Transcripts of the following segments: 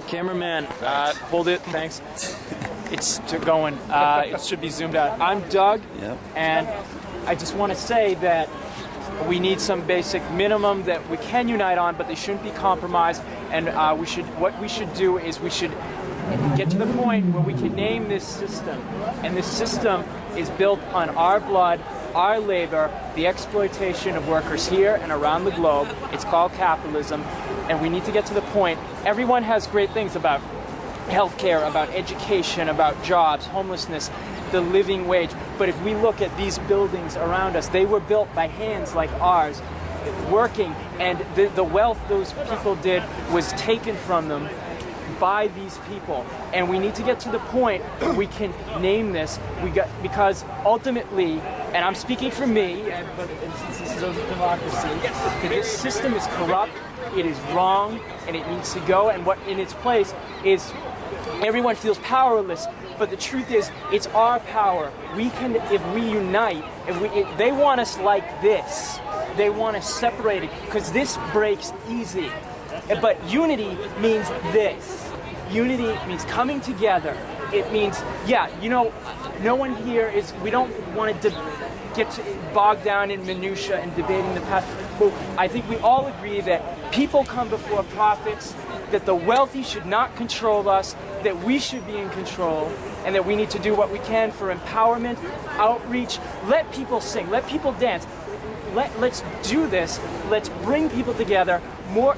Cameraman, hold it, thanks. It's going. It should be zoomed out. I'm Doug, and I just want to say that we need some basic minimum that we can unite on, but they shouldn't be compromised. And what we should do is we should get to the point where we can name this system. And this system is built on our blood, our labor, the exploitation of workers here and around the globe. It's called capitalism. And we need to get to the point. Everyone has great things about healthcare, about education, about jobs, homelessness, the living wage. But if we look at these buildings around us, they were built by hands like ours, working, and the wealth those people did was taken from them by these people. And we need to get to the point where we can name this, because ultimately, and I'm speaking for me, but since this is a democracy, this system is corrupt, it is wrong, and it needs to go, and what in its place is everyone feels powerless. But the truth is, it's our power. We can, if we unite, if they want us like this. They want us separated, because this breaks easy. But unity means this. Unity means coming together. It means, no one here is, we don't want to get bogged down in minutia and debating the past. But I think we all agree that people come before profits, that the wealthy should not control us, that we should be in control, and that we need to do what we can for empowerment, outreach. Let people sing, let people dance. Let's do this. Let's bring people together more.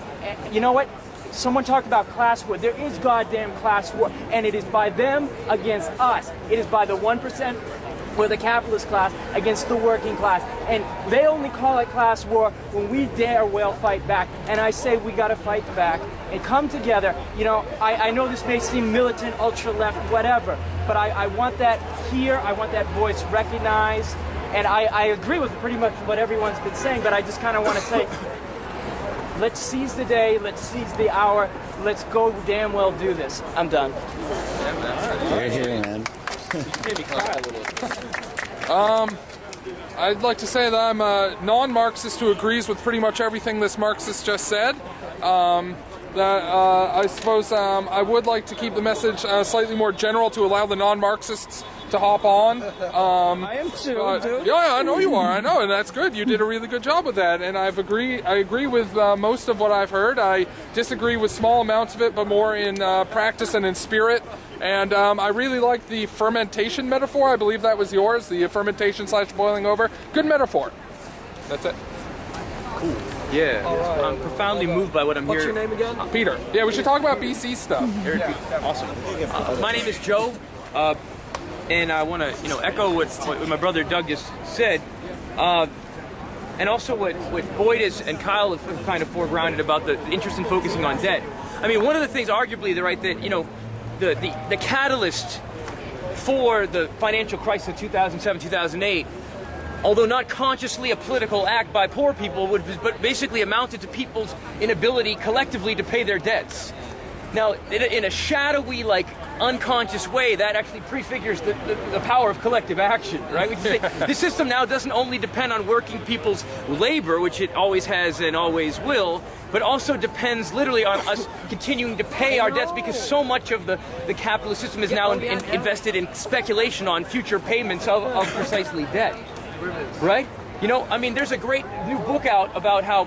You know what? Someone talked about class war. There is goddamn class war, and it is by them against us. It is by the 1% or the capitalist class against the working class. And they only call it class war when we dare well fight back. And I say we got to fight back and come together. You know, I know this may seem militant, ultra-left, whatever, but I want that here. I want that voice recognized. And I agree with pretty much what everyone's been saying, but I just kind of want to say, let's seize the day, let's seize the hour, let's go damn well do this. I'm done. Right here, man. Made me cry a little. I'd like to say that I'm a non-Marxist who agrees with pretty much everything this Marxist just said. I suppose I would like to keep the message slightly more general to allow the non-Marxists to hop on. I am too, dude. Yeah, I know you are. I know, and that's good. You did a really good job with that, and I agree with most of what I've heard. I disagree with small amounts of it, but more in practice and in spirit. And I really like the fermentation metaphor. I believe that was yours, the fermentation / boiling over. Good metaphor. That's it. Cool. Yeah, right. I'm profoundly moved by what I'm hearing. What's your name again? Peter. Yeah, we should talk about BC stuff. Awesome. My name is Joe, and I want to echo what my brother Doug just said, and also what Boyd and Kyle have kind of foregrounded about the interest in focusing on debt. I mean, one of the things, arguably, the catalyst for the financial crisis of 2007, 2008, although not consciously a political act by poor people, but basically amounted to people's inability collectively to pay their debts. Now, in a shadowy, unconscious way, that actually prefigures the power of collective action, right? We can say the system now doesn't only depend on working people's labor, which it always has and always will, but also depends literally on us continuing to pay our debts, because so much of the capitalist system is now invested in speculation on future payments of precisely debt, right? There's a great new book out about how,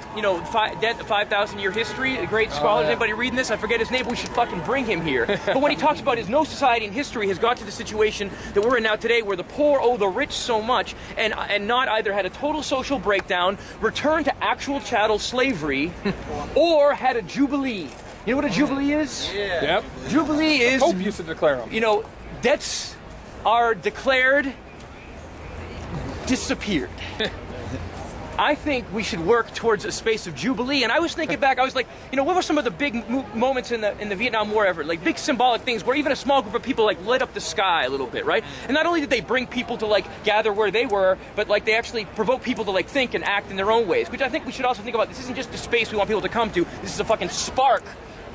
debt, the 5,000-year history, a great scholar. Anybody reading this? I forget his name, but we should fucking bring him here. But what he talks about is no society in history has got to the situation that we're in now today, where the poor owe the rich so much and not either had a total social breakdown, returned to actual chattel slavery, or had a jubilee. You know what a jubilee is? Yeah. Yep. Jubilee is... Pope used to declare them. Debts are declared... disappeared. I think we should work towards a space of jubilee. And I was thinking back, I was like, what were some of the big moments in the Vietnam War ever? Like big symbolic things where even a small group of people lit up the sky a little bit, right? And not only did they bring people to gather where they were, but they actually provoke people to think and act in their own ways, which I think we should also think about. This isn't just a space we want people to come to. This is a fucking spark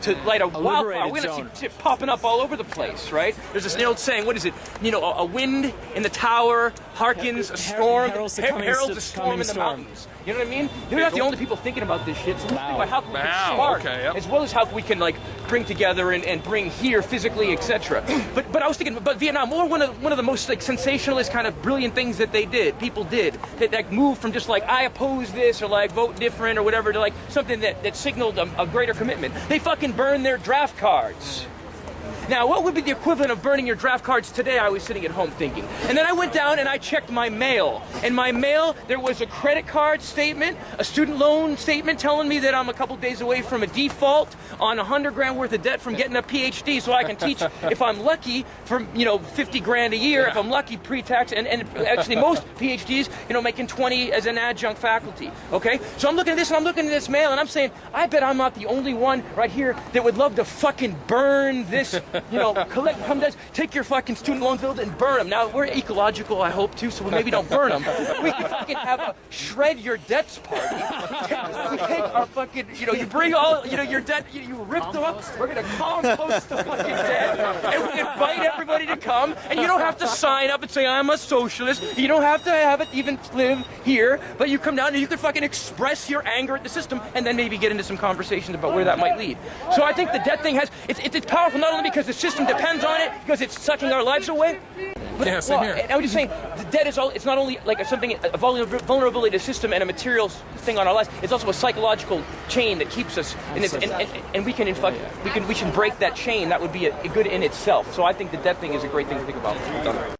to light a wildfire. liberated We're zone. going to see it popping up all over the place, right? There's this old saying, what is it? You know, a wind in the tower harkens a storm, heralds the heralds a storm coming in the storm. mountains. You know what I mean? We're not the only people thinking about this shit, so let's think about how we can Wow, spark, okay, yep. as well as how we can like bring together and bring here physically, etc. But I was thinking, but Vietnam War, one of the most like sensationalist kind of brilliant things that people did, that like moved from just like I oppose this or like vote different or whatever to like something that signaled a greater commitment. They fucking burned their draft cards. Now, what would be the equivalent of burning your draft cards today? I was sitting at home thinking. And then I went down and I checked my mail. In my mail, there was a credit card statement, a student loan statement telling me that I'm a couple days away from a default on $100,000 worth of debt from getting a PhD so I can teach, if I'm lucky, for, $50,000 a year, if I'm lucky, pre-tax, and actually most PhDs, making 20 as an adjunct faculty, okay? So I'm looking at this and I'm looking at this mail and I'm saying, I bet I'm not the only one right here that would love to fucking burn this take your fucking student loan bill and burn them. Now, we're ecological, I hope, too, so we maybe don't burn them. We can fucking have a shred your debts party. We take our fucking, you bring all, your debt, you rip them up, we're going to compost the fucking debt, and we invite everybody to come, and you don't have to sign up and say, I'm a socialist. You don't have to have it even live here, but you come down and you can fucking express your anger at the system, and then maybe get into some conversations about where that might lead. So I think the debt thing it's powerful not only because the system depends on it, because it's sucking our lives away. But, Yeah, same here. I was just saying, the debt is it's not only like a vulnerability to the system and a material thing on our lives. It's also a psychological chain that keeps us, and we can in fact we should break that chain. That would be a good in itself. So I think the debt thing is a great thing to think about.